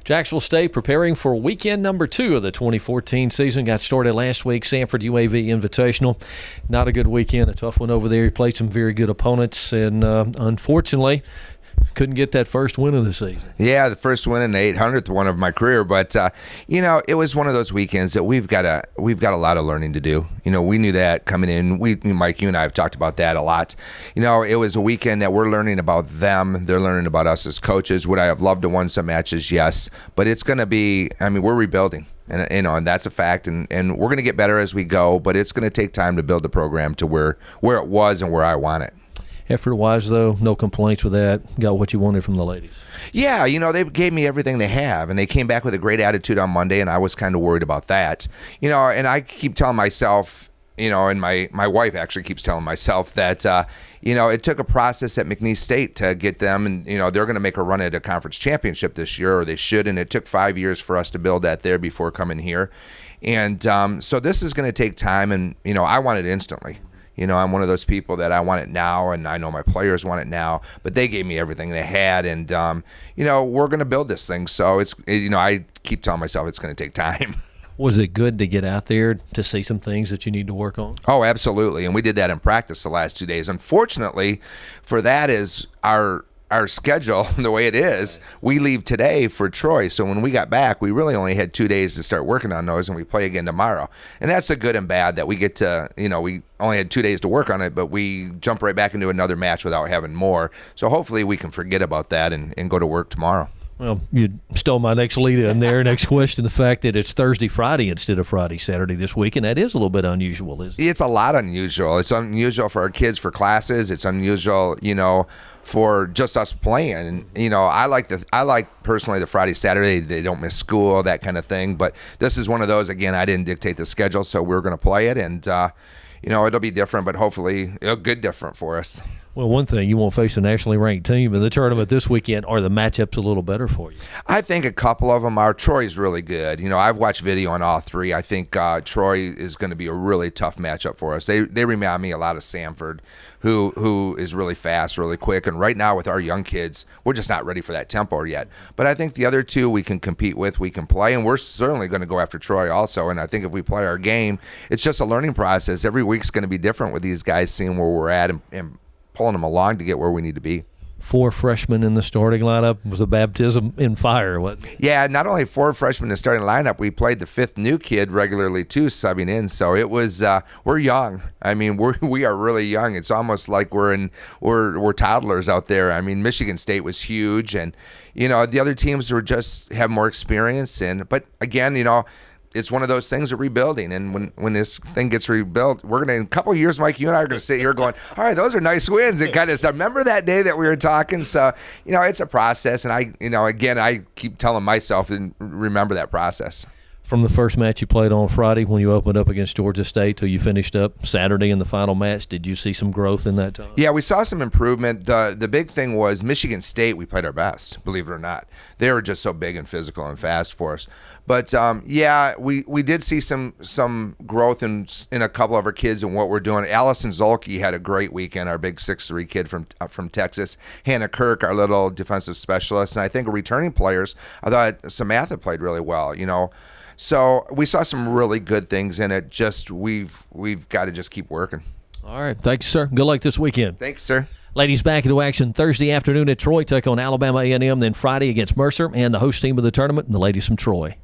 Jacksonville State preparing for weekend number 2 of the 2014 season. Got started last week, Samford UAB Invitational. Not a good weekend, a tough one over there. He played some very good opponents, and unfortunately couldn't get that first win of the season. Yeah, the first win and the 800th one of my career. But, it was one of those weekends that we've got a lot of learning to do. We knew that coming in. Mike, you and I have talked about that a lot. It was a weekend that we're learning about them. They're learning about us as coaches. Would I have loved to win some matches? Yes. But it's going to be, we're rebuilding. And that's a fact. And we're going to get better as we go. But it's going to take time to build the program to where it was and where I want it. Effort-wise, though, no complaints with that. Got what you wanted from the ladies. Yeah, they gave me everything they have, and they came back with a great attitude on Monday, and I was kind of worried about that. And I keep telling myself, and my wife actually keeps telling myself that, it took a process at McNeese State to get them, and, they're going to make a run at a conference championship this year, or they should, and it took 5 years for us to build that there before coming here. And so this is going to take time, and, I want it instantly. I'm one of those people that I want it now, and I know my players want it now, but they gave me everything they had, and, we're going to build this thing. So it's, I keep telling myself it's going to take time. Was it good to get out there to see some things that you need to work on? Oh, absolutely. And we did that in practice the last 2 days. Unfortunately, for that is our schedule, the way it is, we leave today for Troy. So when we got back, we really only had 2 days to start working on those, and we play again tomorrow. And that's the good and bad, that we get to, we only had 2 days to work on it, but we jump right back into another match without having more. So hopefully we can forget about that and go to work tomorrow. Well, you stole my next lead in there. Next question, the fact that it's Thursday, Friday instead of Friday, Saturday this week, and that is a little bit unusual, isn't it? It's a lot unusual. It's unusual for our kids for classes. It's unusual, for just us playing. And, I like personally the Friday, Saturday. They don't miss school, that kind of thing. But this is one of those, again, I didn't dictate the schedule, so we're going to play it. And, it'll be different, but hopefully a good different for us. Well, one thing, you won't face a nationally ranked team in the tournament this weekend. Are the matchups a little better for you? I think a couple of them are. Troy's really good. I've watched video on all three. I think Troy is going to be a really tough matchup for us. They remind me a lot of Samford, who is really fast, really quick. And right now with our young kids, we're just not ready for that tempo yet. But I think the other two we can compete with, we can play, and we're certainly going to go after Troy also. And I think if we play our game, it's just a learning process. Every week's going to be different with these guys, seeing where we're at and pulling them along to get where we need to be. 4 freshmen in the starting lineup was a baptism in fire, wasn't it? Yeah, not only 4 freshmen in the starting lineup, we played the 5th new kid regularly too, subbing in. So it was we're young. We are really young. It's almost like we're toddlers out there. Michigan State was huge, and the other teams have more experience. But again, it's one of those things of rebuilding, and when this thing gets rebuilt, we're gonna, in a couple of years, Mike, you and I are gonna sit here going, all right, those are nice wins, and kind of remember that day that we were talking. So it's a process, and I keep telling myself and remember that process. From the first match you played on Friday when you opened up against Georgia State till you finished up Saturday in the final match, did you see some growth in that time? Yeah, we saw some improvement. The big thing was Michigan State, we played our best, believe it or not. They were just so big and physical and fast for us. But, we did see some growth in a couple of our kids and what we're doing. Allison Zolke had a great weekend, our big 6'3" kid from Texas. Hannah Kirk, our little defensive specialist. And I think returning players, I thought Samantha played really well, So we saw some really good things in it. Just we've got to just keep working. All right. Thank you, sir. Good luck this weekend. Thanks, sir. Ladies back into action Thursday afternoon at Troy. Take on Alabama A&M, then Friday against Mercer and the host team of the tournament, the ladies from Troy.